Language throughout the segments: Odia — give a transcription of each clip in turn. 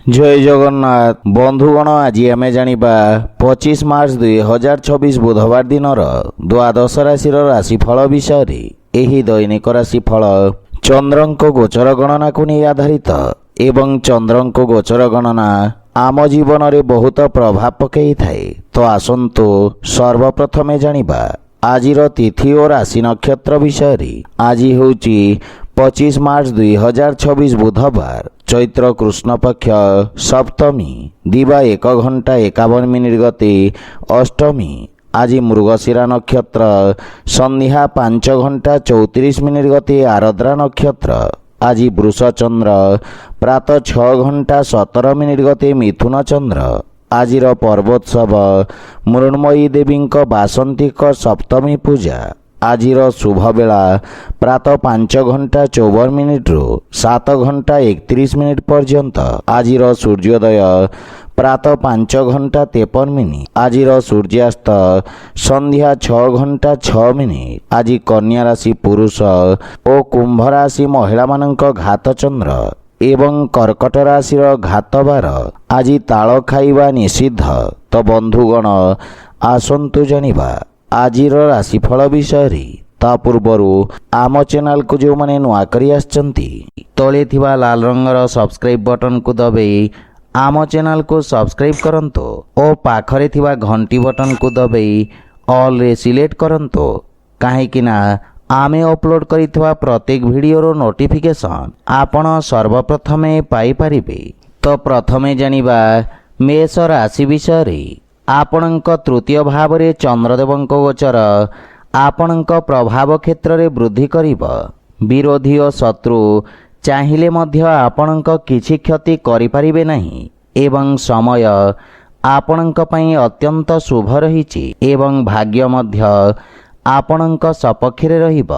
जय जगन्नाथ बंधुगण आज आम जानिबा 25 मार्च 2026 बुधवार दिन द्वादश राशि राशिफल विषय एही दैनिक राशिफल चंद्रंक गोचर गणना को नहीं आधारित एवं चंद्रंक गोचर गणना आम जीवन में बहुत प्रभाव पकई थाए। तो आसंतु सर्वप्रथमे जानिबा आजिर तिथि और राशि नक्षत्र विषय। आज होची 25 मार्च 2026 बुधवार चैत्र कृष्ण पक्ष सप्तमी दिवा 1 घंटा 51 मिनिट गते अष्टमी। आज मृगशिरा नक्षत्र संध्या 5 घंटा 34 मिनिट गते आरद्रा नक्षत्र। आज वृष चंद्र प्रातः 6 घंटा 17 मिनिट गते मिथुन चंद्र। आजिर पर्वोत्सव मृण्मयी देवी बासंतिक सप्तमी पूजा। आजिर शुभ बेला प्रातः 5 घंटा 54 मिनिट रु 7 घंटा 31 मिनिट पर्यंत। आजिर सूर्योदय प्रातः 5 घंटा 53 मिनिट। आजिर सूर्यास्त संध्या 6 घंटा 6 मिनिट। आज कन्या राशि पुरुष और कुंभ राशि महिला मानक घात चंद्र एवं कर्कट राशि घात बार। आज ताल खाइबा निषिद्ध। तो बंधुगण आसंतु जानिबा आजिर राशिफल विषय। ता पूर्वर आम चैनल को जो माने नुआ करी आछंती तले थिबा लाल रंगर सब्सक्राइब बटन को दबाई आम चैनल को सब्सक्राइब करंतो और पाखरे थिबा घंटी बटन को दबाई ऑल रे सिलेक्ट करंतो काहेकि ना आमे अपलोड करिथवा प्रत्येक वीडियो नोटिफिकेशन आपण सर्वप्रथमे पाई परिबे। तो प्रथमे जानिबा मेष राशि विषय। आपणक तृतीय भाव रे चंद्रदेवंक गोचर आपणक प्रभाव क्षेत्र रे वृद्धि करिब। विरोधी और शत्रु चाहिले मध्य आपणक किछि क्षति करि परिबे नाही एवं समय आपणक पई अत्यंत शुभ रहिछि एवं भाग्य मध्य आपणक सपक्ष रे रहिब।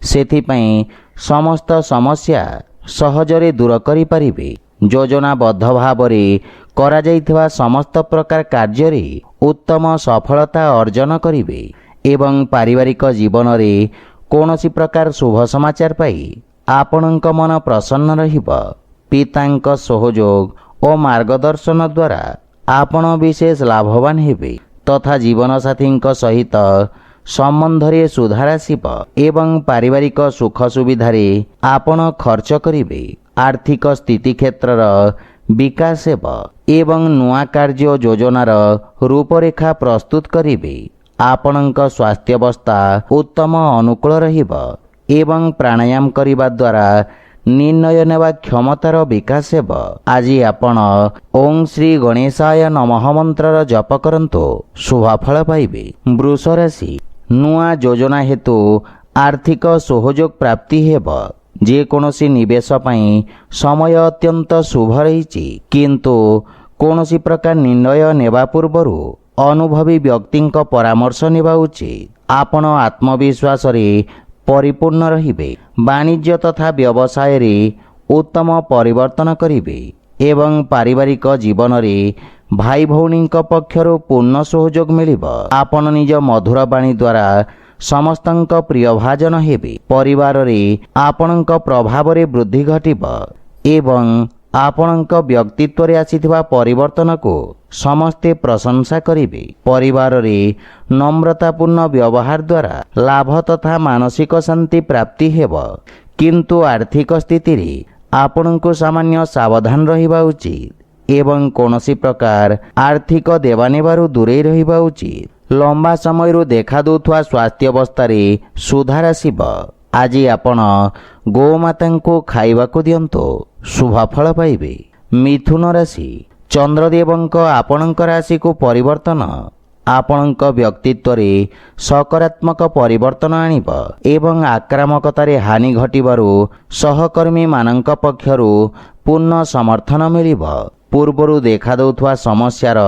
सेथिपई समस्त समस्या सहजरे दूर करि परिबे। योजनाबद्ध भाव रे करा जाइथिबा समस्त प्रकार कार्य रे उत्तम सफलता अर्जन करिवे एवं पारिवारिक जीवन रे कोनोसी प्रकार शुभ समाचार पाई आपणक मन प्रसन्न रहिब। पितांक सहयोग और मार्गदर्शन द्वारा आपण विशेष लाभवान हेबे तथा जीवन साथींक सहित संबंध रे सुधार आसिब एवं पारिवारिक सुख सुविधा रे आपण खर्च करिवे। आर्थिक स्थिति क्षेत्रर विकास हेब एवं नुआ कार्य योजनार रूपरेखा प्रस्तुत करिवे। आपणक स्वास्थ्य अवस्था उत्तम अनुकूल रहिब एवं प्राणायाम करिबा द्वारा निर्णय नेवा क्षमतार विकास हेब। आज आपण ओं श्री गणेशाय नमः मंत्रर जप करंतो शुभफल पाइबे। वृष राशि नुआ योजना हेतु आर्थिक सहयोग प्राप्ति हेब। जे कोनोसी निवेश पई समय अत्यंत शुभ रहिछि किंतु कोनोसी प्रकार निर्णय नेबा पूर्वरु अनुभवी व्यक्तिंक परामर्श नेबा उचित। आपण आत्मविश्वास रे परिपूर्ण रहिबे। वाणिज्य तथा व्यवसाय रे उत्तम परिवर्तन करिवे एवं पारिवारिक जीवन रे भाई भौणींक पक्षरु पूर्ण सहयोग मिलिब। आपण निज मधुर वाणी द्वारा समस्तंक प्रिय भाजन हेबे। परिवार रे आपणंक प्रभाव रे वृद्धि घटिब एवं आपणंक व्यक्तित्व रे आसीथिबा परिवर्तन को समस्ते प्रशंसा करिवे। परिवार रे नम्रतापूर्ण व्यवहार द्वारा लाभ तथा मानसिक शांति प्राप्ति हेब किंतु आर्थिक स्थिति रे आपणंको सामान्य सावधान रहिबा उचित एवं कोनोसी प्रकार आर्थिक देवानेबारु दूरे रहिबा उचित। लंबा समय देखा दौथुआ स्वास्थ्य अवस्था रे सुधार आसिब। आज आपण गोमाता को खाइबा को दियंतो शुभफल पाइबे। मिथुन राशि चंद्रदेवंक आपणंक राशि को परिवर्तन आपणंक व्यक्तित्व रे सकारात्मक परिवर्तन आनिब एवं आक्रामकता रे हानि घटिबारु सहकर्मी मानंक पक्षरु पूर्ण समर्थन मिलिब। पूर्वरु देखा दौथुआ समस्यार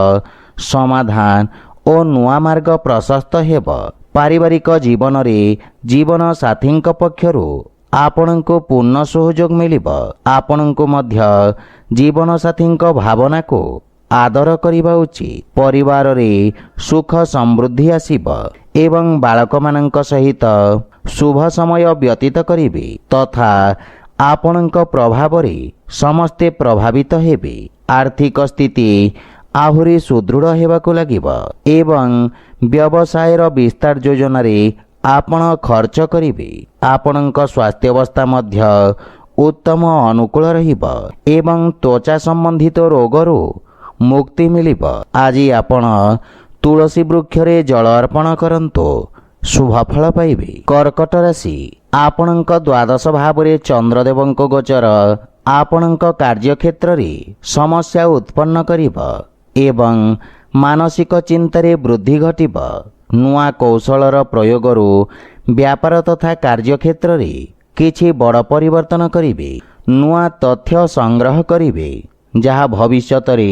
समाधान और नुआ मार्ग प्रशस्त हेब। पारिवारिक जीवन रे जीवन साथींक पक्षरु आपणको पूर्ण सहयोग मिलिब। आपणको मध्य जीवन साथींक भावना को आदर करिबा उचित। परिवार रे सुख समृद्धि आसिब एवं बालक मानंक सहित शुभ समय व्यतीत करिवे तथा आपणक प्रभाव रे समस्ते प्रभावित हेबे। ଆର୍ଥିକ ସ୍ଥିତି ଆହୁରି ସୁଦୃଢ଼ ହେବାକୁ ଲାଗିବ ଏବଂ ବ୍ୟବସାୟର ବିସ୍ତାର ଯୋଜନାରେ ଆପଣ ଖର୍ଚ୍ଚ କରିବେ। ଆପଣଙ୍କ ସ୍ୱାସ୍ଥ୍ୟାବସ୍ଥା ମଧ୍ୟ ଉତ୍ତମ ଅନୁକୂଳ ରହିବ ଏବଂ ତ୍ୱଚା ସମ୍ବନ୍ଧିତ ରୋଗରୁ ମୁକ୍ତି ମିଳିବ। ଆଜି ଆପଣ ତୁଳସୀ ବୃକ୍ଷରେ ଜଳ ଅର୍ପଣ କରନ୍ତୁ, ଶୁଭଫଳ ପାଇବେ। କର୍କଟ ରାଶି, ଆପଣଙ୍କ ଦ୍ୱାଦଶ ଭାବରେ ଚନ୍ଦ୍ରଦେବଙ୍କ ଗୋଚର ଆପଣଙ୍କ କାର୍ଯ୍ୟକ୍ଷେତ୍ରରେ ସମସ୍ୟା ଉତ୍ପନ୍ନ କରିବ ଏବଂ ମାନସିକ ଚିନ୍ତାରେ ବୃଦ୍ଧି ଘଟିବ। ନୂଆ କୌଶଳର ପ୍ରୟୋଗରୁ ବ୍ୟାପାର ତଥା କାର୍ଯ୍ୟକ୍ଷେତ୍ରରେ କିଛି ବଡ଼ ପରିବର୍ତ୍ତନ କରିବେ। ନୂଆ ତଥ୍ୟ ସଂଗ୍ରହ କରିବେ ଯାହା ଭବିଷ୍ୟତରେ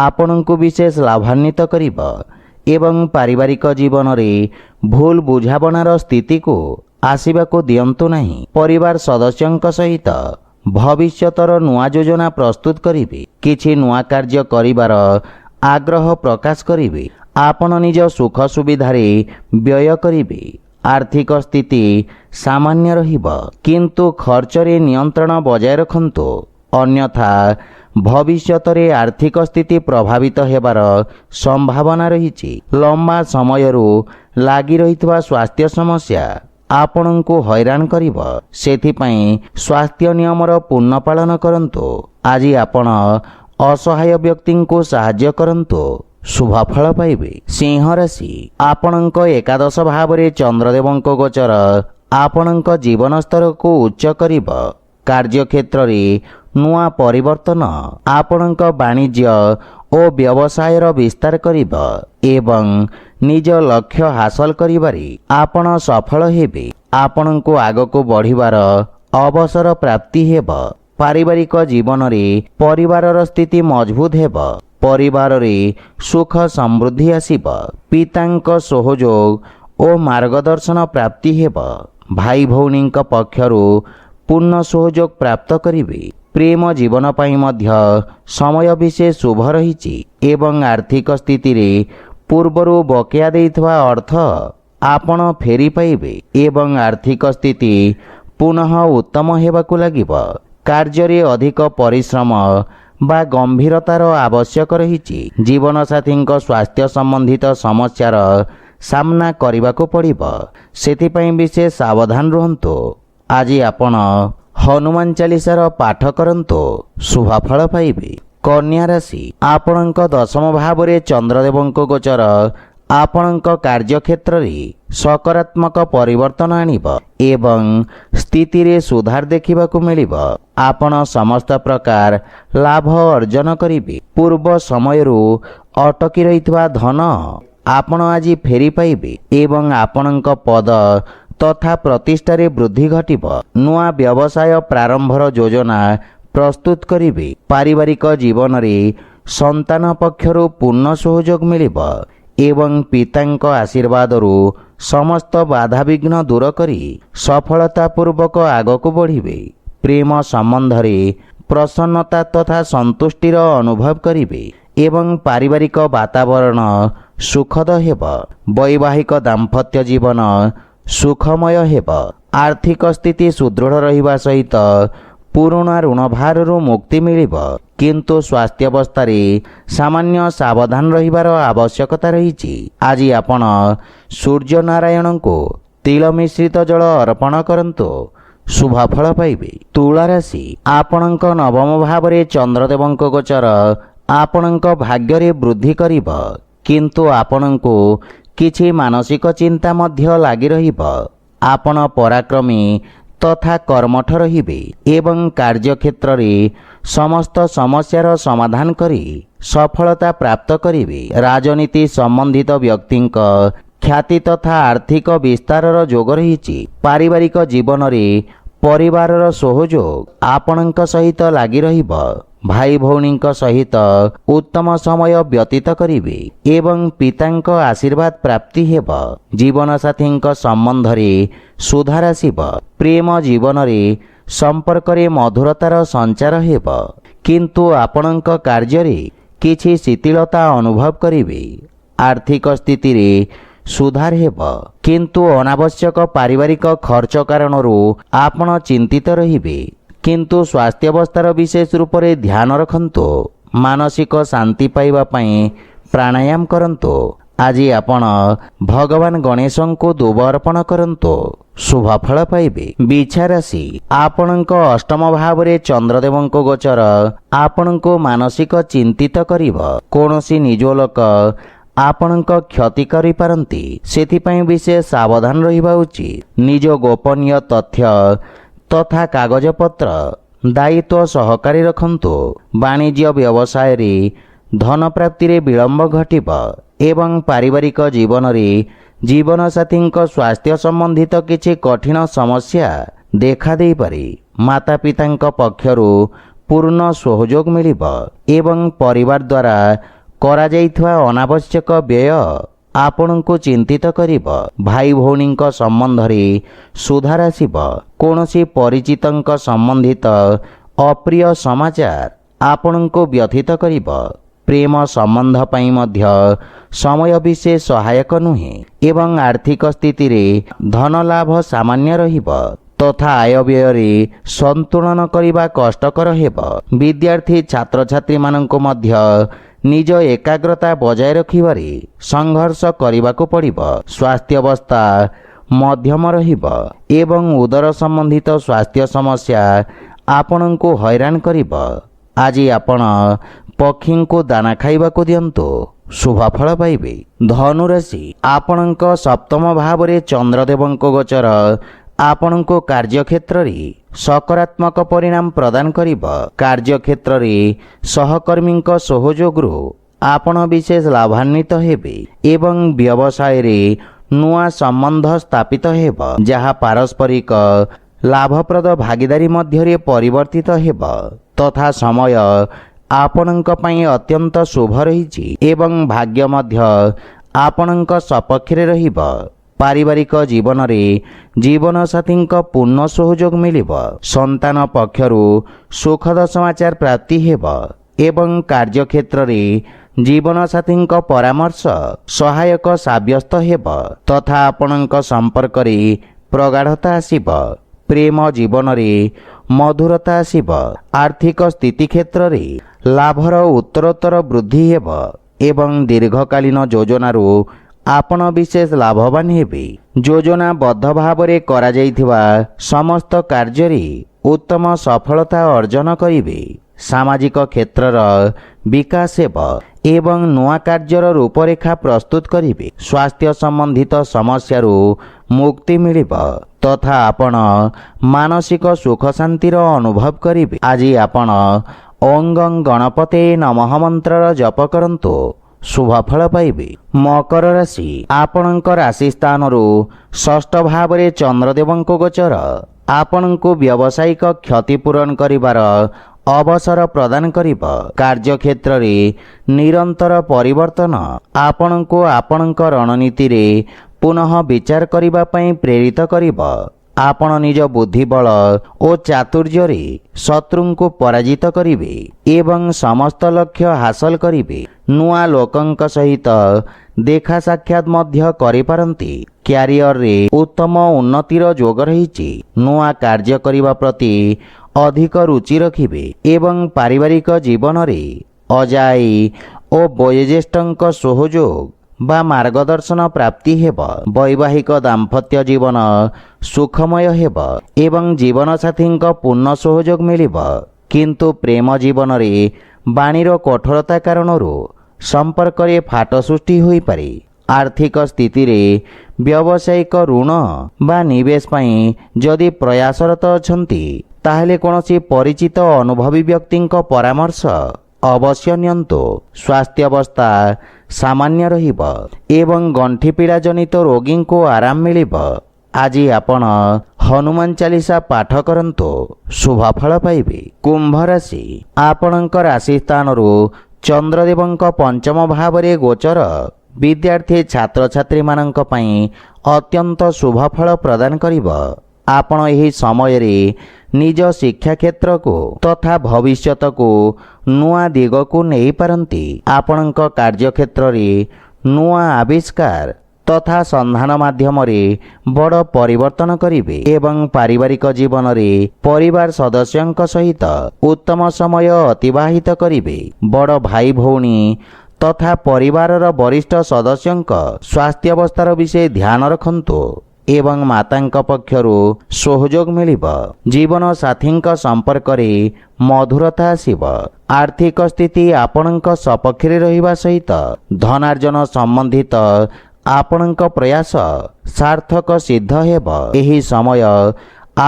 ଆପଣଙ୍କୁ ବିଶେଷ ଲାଭାନ୍ୱିତ କରିବ ଏବଂ ପାରିବାରିକ ଜୀବନରେ ଭୁଲ ବୁଝାମଣାର ସ୍ଥିତିକୁ ଆସିବାକୁ ଦିଅନ୍ତୁ ନାହିଁ। ପରିବାର ସଦସ୍ୟଙ୍କ ସହିତ ଭବିଷ୍ୟତର ନୂଆ ଯୋଜନା ପ୍ରସ୍ତୁତ କରିବେ। କିଛି ନୂଆ କାର୍ଯ୍ୟ କରିବାର ଆଗ୍ରହ ପ୍ରକାଶ କରିବେ। ଆପଣ ନିଜ ସୁଖ ସୁବିଧାରେ ବ୍ୟୟ କରିବେ। ଆର୍ଥିକ ସ୍ଥିତି ସାମାନ୍ୟ ରହିବ କିନ୍ତୁ ଖର୍ଚ୍ଚରେ ନିୟନ୍ତ୍ରଣ ବଜାୟ ରଖନ୍ତୁ, ଅନ୍ୟଥା ଭବିଷ୍ୟତରେ ଆର୍ଥିକ ସ୍ଥିତି ପ୍ରଭାବିତ ହେବାର ସମ୍ଭାବନା ରହିଛି। ଲମ୍ବା ସମୟରୁ ଲାଗି ରହିଥିବା ସ୍ୱାସ୍ଥ୍ୟ ସମସ୍ୟା ଆପଣଙ୍କୁ ହଇରାଣ କରିବ, ସେଥିପାଇଁ ସ୍ୱାସ୍ଥ୍ୟ ନିୟମର ପୂର୍ଣ୍ଣ ପାଳନ କରନ୍ତୁ। ଆଜି ଆପଣ ଅସହାୟ ବ୍ୟକ୍ତିଙ୍କୁ ସାହାଯ୍ୟ କରନ୍ତୁ, ଶୁଭଫଳ ପାଇବେ। ସିଂହ ରାଶି, ଆପଣଙ୍କ ଏକାଦଶ ଭାବରେ ଚନ୍ଦ୍ରଦେବଙ୍କ ଗୋଚର ଆପଣଙ୍କ ଜୀବନ ସ୍ତରକୁ ଉଚ୍ଚ କରିବ। କାର୍ଯ୍ୟକ୍ଷେତ୍ରରେ ନୂଆ ପରିବର୍ତ୍ତନ ଆପଣଙ୍କ ବାଣିଜ୍ୟ ଓ ବ୍ୟବସାୟର ବିସ୍ତାର କରିବ ଏବଂ ନିଜ ଲକ୍ଷ୍ୟ ହାସଲ କରିବାରେ ଆପଣ ସଫଳ ହେବେ। ଆପଣଙ୍କୁ ଆଗକୁ ବଢ଼ିବାର ଅବସର ପ୍ରାପ୍ତି ହେବ। ପାରିବାରିକ ଜୀବନରେ ପରିବାରର ସ୍ଥିତି ମଜବୁତ ହେବ। ପରିବାରରେ ସୁଖ ସମୃଦ୍ଧି ଆସିବ। ପିତାଙ୍କ ସହଯୋଗ ଓ ମାର୍ଗଦର୍ଶନ ପ୍ରାପ୍ତି ହେବ। ଭାଇ ଭଉଣୀଙ୍କ ପକ୍ଷରୁ ପୂର୍ଣ୍ଣ ସହଯୋଗ ପ୍ରାପ୍ତ କରିବେ। ପ୍ରେମ ଜୀବନ ପାଇଁ ମଧ୍ୟ ସମୟ ବିଶେଷ ଶୁଭ ରହିଛି ଏବଂ ଆର୍ଥିକ ସ୍ଥିତିରେ ପୂର୍ବରୁ ବକେୟା ଦେଇଥିବା ଅର୍ଥ ଆପଣ ଫେରି ପାଇବେ ଏବଂ ଆର୍ଥିକ ସ୍ଥିତି ପୁନଃ ଉତ୍ତମ ହେବାକୁ ଲାଗିବ। କାର୍ଯ୍ୟରେ ଅଧିକ ପରିଶ୍ରମ ବା ଗମ୍ଭୀରତାର ଆବଶ୍ୟକ ରହିଛି। ଜୀବନସାଥୀଙ୍କ ସ୍ୱାସ୍ଥ୍ୟ ସମ୍ବନ୍ଧିତ ସମସ୍ୟାର ସାମ୍ନା କରିବାକୁ ପଡ଼ିବ, ସେଥିପାଇଁ ବିଶେଷ ସାବଧାନ ରୁହନ୍ତୁ। ଆଜି ଆପଣ ହନୁମାନ ଚାଳିଶାର ପାଠ କରନ୍ତୁ, ଶୁଭଫଳ ପାଇବେ। କନ୍ୟା ରାଶି, ଆପଣଙ୍କ ଦଶମ ଭାବରେ ଚନ୍ଦ୍ରଦେବଙ୍କ ଗୋଚର ଆପଣଙ୍କ କାର୍ଯ୍ୟକ୍ଷେତ୍ରରେ ସକାରାତ୍ମକ ପରିବର୍ତ୍ତନ ଆଣିବ ଏବଂ ସ୍ଥିତିରେ ସୁଧାର ଦେଖିବାକୁ ମିଳିବ। ଆପଣ ସମସ୍ତ ପ୍ରକାର ଲାଭ ଅର୍ଜନ କରିବେ। ପୂର୍ବ ସମୟରୁ ଅଟକି ରହିଥିବା ଧନ ଆପଣ ଆଜି ଫେରି ପାଇବେ ଏବଂ ଆପଣଙ୍କ ପଦ ତଥା ପ୍ରତିଷ୍ଠାରେ ବୃଦ୍ଧି ଘଟିବ। ନୂଆ ବ୍ୟବସାୟ ପ୍ରାରମ୍ଭର ଯୋଜନା ପ୍ରସ୍ତୁତ କରିବେ। ପାରିବାରିକ ଜୀବନରେ ସନ୍ତାନ ପକ୍ଷରୁ ପୂର୍ଣ୍ଣ ସହଯୋଗ ମିଳିବ ଏବଂ ପିତାଙ୍କ ଆଶୀର୍ବାଦରୁ ସମସ୍ତ ବାଧାବିଘ୍ନ ଦୂର କରି ସଫଳତାପୂର୍ବକ ଆଗକୁ ବଢ଼ିବେ। ପ୍ରେମ ସମ୍ବନ୍ଧରେ ପ୍ରସନ୍ନତା ତଥା ସନ୍ତୁଷ୍ଟିର ଅନୁଭବ କରିବେ ଏବଂ ପାରିବାରିକ ବାତାବରଣ ସୁଖଦ ହେବ। ବୈବାହିକ ଦାମ୍ପତ୍ୟ ଜୀବନ ସୁଖମୟ ହେବ। ଆର୍ଥିକ ସ୍ଥିତି ସୁଦୃଢ଼ ରହିବା ସହିତ ପୁରୁଣା ଋଣଭାରରୁ ମୁକ୍ତି ମିଳିବ କିନ୍ତୁ ସ୍ୱାସ୍ଥ୍ୟାବସ୍ଥାରେ ସାମାନ୍ୟ ସାବଧାନ ରହିବାର ଆବଶ୍ୟକତା ରହିଛି। ଆଜି ଆପଣ ସୂର୍ଯ୍ୟନାରାୟଣଙ୍କୁ ତିଳ ମିଶ୍ରିତ ଜଳ ଅର୍ପଣ କରନ୍ତୁ, ଶୁଭଫଳ ପାଇବେ। ତୁଳା ରାଶି, ଆପଣଙ୍କ ନବମ ଭାବରେ ଚନ୍ଦ୍ରଦେବଙ୍କ ଗୋଚର ଆପଣଙ୍କ ଭାଗ୍ୟରେ ବୃଦ୍ଧି କରିବ କିନ୍ତୁ ଆପଣଙ୍କୁ କିଛି ମାନସିକ ଚିନ୍ତା ମଧ୍ୟ ଲାଗି ରହିବ। ଆପଣ ପରାକ୍ରମୀ ତଥା କର୍ମଠ ରହିବେ ଏବଂ କାର୍ଯ୍ୟକ୍ଷେତ୍ରରେ ସମସ୍ତ ସମସ୍ୟାର ସମାଧାନ କରି ସଫଳତା ପ୍ରାପ୍ତ କରିବେ। ରାଜନୀତି ସମ୍ବନ୍ଧିତ ବ୍ୟକ୍ତିଙ୍କ ଖ୍ୟାତି ତଥା ଆର୍ଥିକ ବିସ୍ତାରର ଯୋଗ ରହିଛି। ପାରିବାରିକ ଜୀବନରେ ପରିବାରର ସହଯୋଗ ଆପଣଙ୍କ ସହିତ ଲାଗି ରହିବ। ଭାଇ ଭଉଣୀଙ୍କ ସହିତ ଉତ୍ତମ ସମୟ ବ୍ୟତୀତ କରିବେ ଏବଂ ପିତାଙ୍କ ଆଶୀର୍ବାଦ ପ୍ରାପ୍ତି ହେବ। ଜୀବନସାଥୀଙ୍କ ସମ୍ବନ୍ଧରେ ସୁଧାର ଆସିବ। ପ୍ରେମ ଜୀବନରେ ସମ୍ପର୍କରେ ମଧୁରତାର ସଞ୍ଚାର ହେବ କିନ୍ତୁ ଆପଣଙ୍କ କାର୍ଯ୍ୟରେ କିଛି ଶିଥିଳତା ଅନୁଭବ କରିବେ। ଆର୍ଥିକ ସ୍ଥିତିରେ ସୁଧାର ହେବ କିନ୍ତୁ ଅନାବଶ୍ୟକ ପାରିବାରିକ ଖର୍ଚ୍ଚ କାରଣରୁ ଆପଣ ଚିନ୍ତିତ ରହିବେ କିନ୍ତୁ ସ୍ୱାସ୍ଥ୍ୟାବସ୍ଥାର ବିଶେଷ ରୂପରେ ଧ୍ୟାନ ରଖନ୍ତୁ। ମାନସିକ ଶାନ୍ତି ପାଇବା ପାଇଁ ପ୍ରାଣାୟାମ କରନ୍ତୁ। ଆଜି ଆପଣ ଭଗବାନ ଗଣେଶଙ୍କୁ ଦୁବ ଅର୍ପଣ କରନ୍ତୁ, ଶୁଭ ଫଳ ପାଇବେ। ବିଛା ରାଶି, ଆପଣଙ୍କ ଅଷ୍ଟମ ଭାବରେ ଚନ୍ଦ୍ରଦେବଙ୍କ ଗୋଚର ଆପଣଙ୍କୁ ମାନସିକ ଚିନ୍ତିତ କରିବ। କୌଣସି ନିଜ ଲୋକ ଆପଣଙ୍କ କ୍ଷତି କରିପାରନ୍ତି, ସେଥିପାଇଁ ବିଶେଷ ସାବଧାନ ରହିବା ଉଚିତ। ନିଜ ଗୋପନୀୟ ତଥ୍ୟ ତଥା କାଗଜପତ୍ର ଦାୟିତ୍ୱ ସହକାରେ ରଖନ୍ତୁ। ବାଣିଜ୍ୟ ବ୍ୟବସାୟରେ ଧନ ପ୍ରାପ୍ତିରେ ବିଳମ୍ବ ଘଟିବ ଏବଂ ପାରିବାରିକ ଜୀବନରେ ଜୀବନସାଥୀଙ୍କ ସ୍ୱାସ୍ଥ୍ୟ ସମ୍ବନ୍ଧିତ କିଛି କଠିନ ସମସ୍ୟା ଦେଖାଦେଇପାରେ। ମାତାପିତାଙ୍କ ପକ୍ଷରୁ ପୂର୍ଣ୍ଣ ସହଯୋଗ ମିଳିବ ଏବଂ ପରିବାର ଦ୍ୱାରା କରାଯାଇଥିବା ଅନାବଶ୍ୟକ ବ୍ୟୟ ଆପଣଙ୍କୁ ଚିନ୍ତିତ କରିବ। ଭାଇ ଭଉଣୀଙ୍କ ସମ୍ବନ୍ଧରେ ସୁଧାର ଆସିବ। କୌଣସି ପରିଚିତଙ୍କ ସମ୍ବନ୍ଧିତ ଅପ୍ରିୟ ସମାଚାର ଆପଣଙ୍କୁ ବ୍ୟଥିତ କରିବ। ପ୍ରେମ ସମ୍ବନ୍ଧ ପାଇଁ ମଧ୍ୟ ସମୟ ବିଶେଷ ସହାୟକ ନୁହେଁ ଏବଂ ଆର୍ଥିକ ସ୍ଥିତିରେ ଧନ ଲାଭ ସାମାନ୍ୟ ରହିବ ତଥା ଆୟ ବ୍ୟୟରେ ସନ୍ତୁଳନ କରିବା କଷ୍ଟକର ହେବ। ବିଦ୍ୟାର୍ଥୀ ଛାତ୍ରଛାତ୍ରୀମାନଙ୍କୁ ମଧ୍ୟ ନିଜ ଏକାଗ୍ରତା ବଜାୟ ରଖିବାରେ ସଂଘର୍ଷ କରିବାକୁ ପଡ଼ିବ। ସ୍ୱାସ୍ଥ୍ୟାବସ୍ଥା ମଧ୍ୟମ ରହିବ ଏବଂ ଉଦର ସମ୍ବନ୍ଧିତ ସ୍ୱାସ୍ଥ୍ୟ ସମସ୍ୟା ଆପଣଙ୍କୁ ହଇରାଣ କରିବ। ଆଜି ଆପଣ ପକ୍ଷୀଙ୍କୁ ଦାନା ଖାଇବାକୁ ଦିଅନ୍ତୁ, ଶୁଭ ଫଳ ପାଇବେ। ଧନୁରାଶି, ଆପଣଙ୍କ ସପ୍ତମ ଭାବରେ ଚନ୍ଦ୍ରଦେବଙ୍କ ଗୋଚର ଆପଣଙ୍କୁ କାର୍ଯ୍ୟକ୍ଷେତ୍ରରେ ସକାରାତ୍ମକ ପରିଣାମ ପ୍ରଦାନ କରିବ। କାର୍ଯ୍ୟକ୍ଷେତ୍ରରେ ସହକର୍ମୀଙ୍କ ସହଯୋଗରୁ ଆପଣ ବିଶେଷ ଲାଭାନ୍ୱିତ ହେବେ ଏବଂ ବ୍ୟବସାୟରେ ନୂଆ ସମ୍ବନ୍ଧ ସ୍ଥାପିତ ହେବ, ଯାହା ପାରସ୍ପରିକ ଲାଭପ୍ରଦ ଭାଗିଦାରୀ ମଧ୍ୟରେ ପରିବର୍ତ୍ତିତ ହେବ ତଥା ସମୟ ଆପଣଙ୍କ ପାଇଁ ଅତ୍ୟନ୍ତ ଶୁଭ ରହିଛି ଏବଂ ଭାଗ୍ୟ ମଧ୍ୟ ଆପଣଙ୍କ ସପକ୍ଷରେ ରହିବ। ପାରିବାରିକ ଜୀବନରେ ଜୀବନସାଥୀଙ୍କ ପୂର୍ଣ୍ଣ ସହଯୋଗ ମିଳିବ। ସନ୍ତାନ ପକ୍ଷରୁ ସୁଖଦ ସମାଚାର ପ୍ରାପ୍ତି ହେବ ଏବଂ କାର୍ଯ୍ୟକ୍ଷେତ୍ରରେ ଜୀବନସାଥୀଙ୍କ ପରାମର୍ଶ ସହାୟକ ସାବ୍ୟସ୍ତ ହେବ ତଥା ଆପଣଙ୍କ ସମ୍ପର୍କରେ ପ୍ରଗାଢ଼ତା ଆସିବ। ପ୍ରେମ ଜୀବନରେ ମଧୁରତା ଆସିବ। ଆର୍ଥିକ ସ୍ଥିତି କ୍ଷେତ୍ରରେ ଲାଭର ଉତ୍ତରୋତ୍ତର ବୃଦ୍ଧି ହେବ ଏବଂ ଦୀର୍ଘକାଳୀନ ଯୋଜନାରୁ ଆପଣ ବିଶେଷ ଲାଭବାନ ହେବେ। ଯୋଜନାବଦ୍ଧ ଭାବରେ କରାଯାଇଥିବା ସମସ୍ତ କାର୍ଯ୍ୟରେ ଉତ୍ତମ ସଫଳତା ଅର୍ଜନ କରିବେ। ସାମାଜିକ କ୍ଷେତ୍ରର ବିକାଶ ହେବ ଏବଂ ନୂଆ କାର୍ଯ୍ୟର ରୂପରେଖା ପ୍ରସ୍ତୁତ କରିବେ। ସ୍ୱାସ୍ଥ୍ୟ ସମ୍ବନ୍ଧିତ ସମସ୍ୟାରୁ ମୁକ୍ତି ମିଳିବ ତଥା ଆପଣ ମାନସିକ ସୁଖ ଶାନ୍ତିର ଅନୁଭବ କରିବେ। ଆଜି ଆପଣ ଓଁ ଗଂ ଗଣପତେ ନମଃ ମନ୍ତ୍ରର ଜପ କରନ୍ତୁ, ଶୁଭ ଫଳ ପାଇବେ। ମକର ରାଶି, ଆପଣଙ୍କ ରାଶି ସ୍ଥାନରୁ ଷଷ୍ଠ ଭାବରେ ଚନ୍ଦ୍ରଦେବଙ୍କ ଗୋଚର ଆପଣଙ୍କୁ ବ୍ୟବସାୟିକ କ୍ଷତିପୂରଣ କରିବାର ଅବସର ପ୍ରଦାନ କରିବ। କାର୍ଯ୍ୟକ୍ଷେତ୍ରରେ ନିରନ୍ତର ପରିବର୍ତ୍ତନ ଆପଣଙ୍କୁ ଆପଣଙ୍କ ରଣନୀତିରେ ପୁନଃ ବିଚାର କରିବା ପାଇଁ ପ୍ରେରିତ କରିବ। ଆପଣ ନିଜ ବୁଦ୍ଧିବଳ ଓ ଚାତୁର୍ଯ୍ୟରେ ଶତ୍ରୁଙ୍କୁ ପରାଜିତ କରିବେ ଏବଂ ସମସ୍ତ ଲକ୍ଷ୍ୟ ହାସଲ କରିବେ। ନୂଆ ଲୋକଙ୍କ ସହିତ ଦେଖା ସାକ୍ଷାତ ମଧ୍ୟ କରିପାରନ୍ତି। କ୍ୟାରିୟରରେ ଉତ୍ତମ ଉନ୍ନତିର ଯୋଗ ରହିଛି। ନୂଆ କାର୍ଯ୍ୟ କରିବା ପ୍ରତି ଅଧିକ ରୁଚି ରଖିବେ ଏବଂ ପାରିବାରିକ ଜୀବନରେ ଅଜାଇ ଓ ବୟୋଜ୍ୟେଷ୍ଠଙ୍କ ସହଯୋଗ ବା ମାର୍ଗଦର୍ଶନ ପ୍ରାପ୍ତି ହେବ। ବୈବାହିକ ଦାମ୍ପତ୍ୟ ଜୀବନ ସୁଖମୟ ହେବ ଏବଂ ଜୀବନସାଥୀଙ୍କ ପୂର୍ଣ୍ଣ ସହଯୋଗ ମିଳିବ, କିନ୍ତୁ ପ୍ରେମ ଜୀବନରେ ବାଣୀର କଠୋରତା କାରଣରୁ ସମ୍ପର୍କରେ ଫାଟ ସୃଷ୍ଟି ହୋଇପାରେ। ଆର୍ଥିକ ସ୍ଥିତିରେ ବ୍ୟବସାୟିକ ଋଣ ବା ନିବେଶ ପାଇଁ ଯଦି ପ୍ରୟାସରତ ଅଛନ୍ତି, ତାହେଲେ କୌଣସି ପରିଚିତ ଅନୁଭବୀ ବ୍ୟକ୍ତିଙ୍କ ପରାମର୍ଶ ଅବଶ୍ୟ ନିଅନ୍ତୁ। ସ୍ୱାସ୍ଥ୍ୟାବସ୍ଥା ସାମାନ୍ୟ ରହିବ ଏବଂ ଗଣ୍ଠି ପୀଡ଼ା ଜନିତ ରୋଗୀଙ୍କୁ ଆରାମ ମିଳିବ। ଆଜି ଆପଣ ହନୁମାନ ଚାଳିଶା ପାଠ କରନ୍ତୁ, ଶୁଭ ଫଳ ପାଇବେ। କୁମ୍ଭ ରାଶି, ଆପଣଙ୍କ ରାଶି ସ୍ଥାନରୁ ଚନ୍ଦ୍ରଦେବଙ୍କ ପଞ୍ଚମ ଭାବରେ ଗୋଚର ବିଦ୍ୟାର୍ଥୀ ଛାତ୍ରଛାତ୍ରୀମାନଙ୍କ ପାଇଁ ଅତ୍ୟନ୍ତ ଶୁଭ ଫଳ ପ୍ରଦାନ କରିବ। ଆପଣ ଏହି ସମୟରେ ନିଜ ଶିକ୍ଷା କ୍ଷେତ୍ରକୁ ତଥା ଭବିଷ୍ୟତକୁ ନୂଆ ଦିଗକୁ ନେଇପାରନ୍ତି। ଆପଣଙ୍କ କାର୍ଯ୍ୟକ୍ଷେତ୍ରରେ ନୂଆ ଆବିଷ୍କାର ତଥା ସନ୍ଧାନ ମାଧ୍ୟମରେ ବଡ଼ ପରିବର୍ତ୍ତନ କରିବେ ଏବଂ ପାରିବାରିକ ଜୀବନରେ ପରିବାର ସଦସ୍ୟଙ୍କ ସହିତ ଉତ୍ତମ ସମୟ ଅତିବାହିତ କରିବେ। ବଡ଼ ଭାଇ ଭଉଣୀ ତଥା ପରିବାରର ବରିଷ୍ଠ ସଦସ୍ୟଙ୍କ ସ୍ୱାସ୍ଥ୍ୟାବସ୍ଥାର ବିଷୟ ଧ୍ୟାନ ରଖନ୍ତୁ ଏବଂ ମାତାଙ୍କ ପକ୍ଷରୁ ସହଯୋଗ ମିଳିବ। ଜୀବନ ସାଥୀଙ୍କ ସମ୍ପର୍କରେ ମଧୁରତା ଆସିବ। ଆର୍ଥିକ ସ୍ଥିତି ଆପଣଙ୍କ ସପକ୍ଷରେ ରହିବା ସହିତ ଧନାର୍ଜନ ସମ୍ବନ୍ଧିତ ଆପଣଙ୍କ ପ୍ରୟାସ ସାର୍ଥକ ସିଦ୍ଧ ହେବ। ଏହି ସମୟ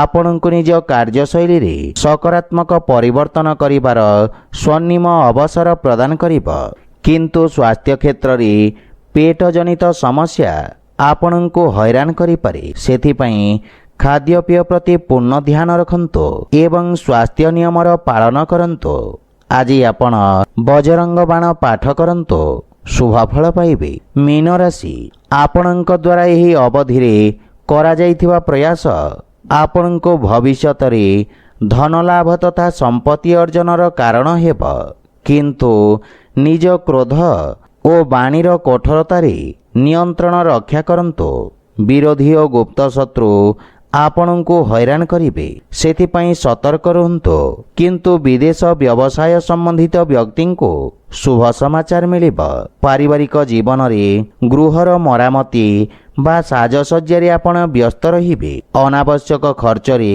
ଆପଣଙ୍କୁ ନିଜ କାର୍ଯ୍ୟଶୈଳୀରେ ସକାରାତ୍ମକ ପରିବର୍ତ୍ତନ କରିବାର ସ୍ୱର୍ଣ୍ଣିମ ଅବସର ପ୍ରଦାନ କରିବ। କିନ୍ତୁ ସ୍ୱାସ୍ଥ୍ୟ କ୍ଷେତ୍ରରେ ପେଟଜନିତ ସମସ୍ୟା ଆପଣଙ୍କୁ ହଇରାଣ କରିପାରେ। ସେଥିପାଇଁ ଖାଦ୍ୟପେୟ ପ୍ରତି ପୂର୍ଣ୍ଣ ଧ୍ୟାନ ରଖନ୍ତୁ ଏବଂ ସ୍ୱାସ୍ଥ୍ୟ ନିୟମର ପାଳନ କରନ୍ତୁ। ଆଜି ଆପଣ ବଜରଙ୍ଗ ବାଣ ପାଠ କରନ୍ତୁ, ଶୁଭଫଳ ପାଇବେ। ମୀନ ରାଶି, ଆପଣଙ୍କ ଦ୍ୱାରା ଏହି ଅବଧିରେ କରାଯାଇଥିବା ପ୍ରୟାସ ଆପଣଙ୍କୁ ଭବିଷ୍ୟତରେ ଧନଲାଭ ତଥା ସମ୍ପତ୍ତି ଅର୍ଜନର କାରଣ ହେବ। କିନ୍ତୁ ନିଜ କ୍ରୋଧ ଓ ବାଣୀର କଠୋରତାରେ ନିୟନ୍ତ୍ରଣ ରକ୍ଷା କରନ୍ତୁ। ବିରୋଧୀ ଓ ଗୁପ୍ତ ଶତ୍ରୁ ଆପଣଙ୍କୁ ହଇରାଣ କରିବେ, ସେଥିପାଇଁ ସତର୍କ ରୁହନ୍ତୁ। କିନ୍ତୁ ବିଦେଶ ବ୍ୟବସାୟ ସମ୍ବନ୍ଧିତ ବ୍ୟକ୍ତିଙ୍କୁ ଶୁଭ ସମାଚାର ମିଳିବ। ପାରିବାରିକ ଜୀବନରେ ଗୃହର ମରାମତି ବା ସାଜସଜ୍ଜାରେ ଆପଣ ବ୍ୟସ୍ତ ରହିବେ। ଅନାବଶ୍ୟକ ଖର୍ଚ୍ଚରେ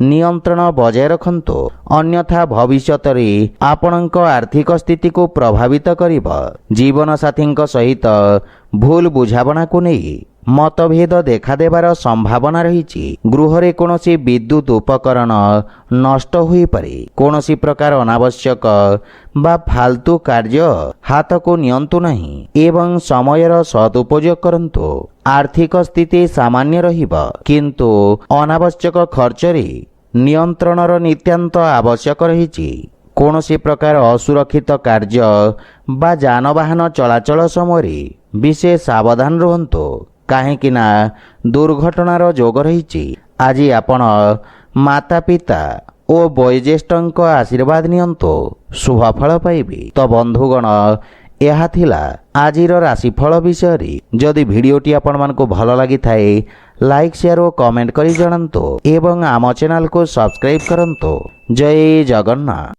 ନିୟନ୍ତ୍ରଣ ବଜାୟ ରଖନ୍ତୁ, ଅନ୍ୟଥା ଭବିଷ୍ୟତରେ ଆପଣଙ୍କ ଆର୍ଥିକ ସ୍ଥିତିକୁ ପ୍ରଭାବିତ କରିବ। ଜୀବନସାଥୀଙ୍କ ସହିତ ଭୁଲ ବୁଝାମଣାକୁ ନେଇ ମତଭେଦ ଦେଖାଦେବାର ସମ୍ଭାବନା ରହିଛି। ଗୃହରେ କୌଣସି ବିଦ୍ୟୁତ୍ ଉପକରଣ ନଷ୍ଟ ହୋଇପାରେ। କୌଣସି ପ୍ରକାର ଅନାବଶ୍ୟକ ବା ଫାଲତୁ କାର୍ଯ୍ୟ ହାତକୁ ନିଅନ୍ତୁ ନାହିଁ ଏବଂ ସମୟର ସଦୁପଯୋଗ କରନ୍ତୁ। ଆର୍ଥିକ ସ୍ଥିତି ସାମାନ୍ୟ ରହିବ, କିନ୍ତୁ ଅନାବଶ୍ୟକ ଖର୍ଚ୍ଚରେ ନିୟନ୍ତ୍ରଣର ନିତାନ୍ତ ଆବଶ୍ୟକ ରହିଛି। କୌଣସି ପ୍ରକାର ଅସୁରକ୍ଷିତ କାର୍ଯ୍ୟ ବା ଯାନବାହନ ଚଳାଚଳ ସମୟରେ ବିଶେଷ ସାବଧାନ ରୁହନ୍ତୁ, କାହିଁକି ନା ଦୁର୍ଘଟଣାର ଯୋଗ ରହିଛି। ଆଜି ଆପଣ ମାତାପିତା ଓ ବୟୋଜ୍ୟେଷ୍ଠଙ୍କ ଆଶୀର୍ବାଦ ନିଅନ୍ତୁ, ଶୁଭଫଳ ପାଇବେ। ତ ବନ୍ଧୁଗଣ, ଏହା ଥିଲା ଆଜିର ରାଶିଫଳ ବିଷୟରେ। ଯଦି ଭିଡ଼ିଓଟି ଆପଣମାନଙ୍କୁ ଭଲ ଲାଗିଥାଏ, ଲାଇକ୍, ସେୟାର ଓ କମେଣ୍ଟ କରି ଜଣାନ୍ତୁ ଏବଂ ଆମ ଚ୍ୟାନେଲକୁ ସବସ୍କ୍ରାଇବ୍ କରନ୍ତୁ। ଜୟ ଜଗନ୍ନାଥ।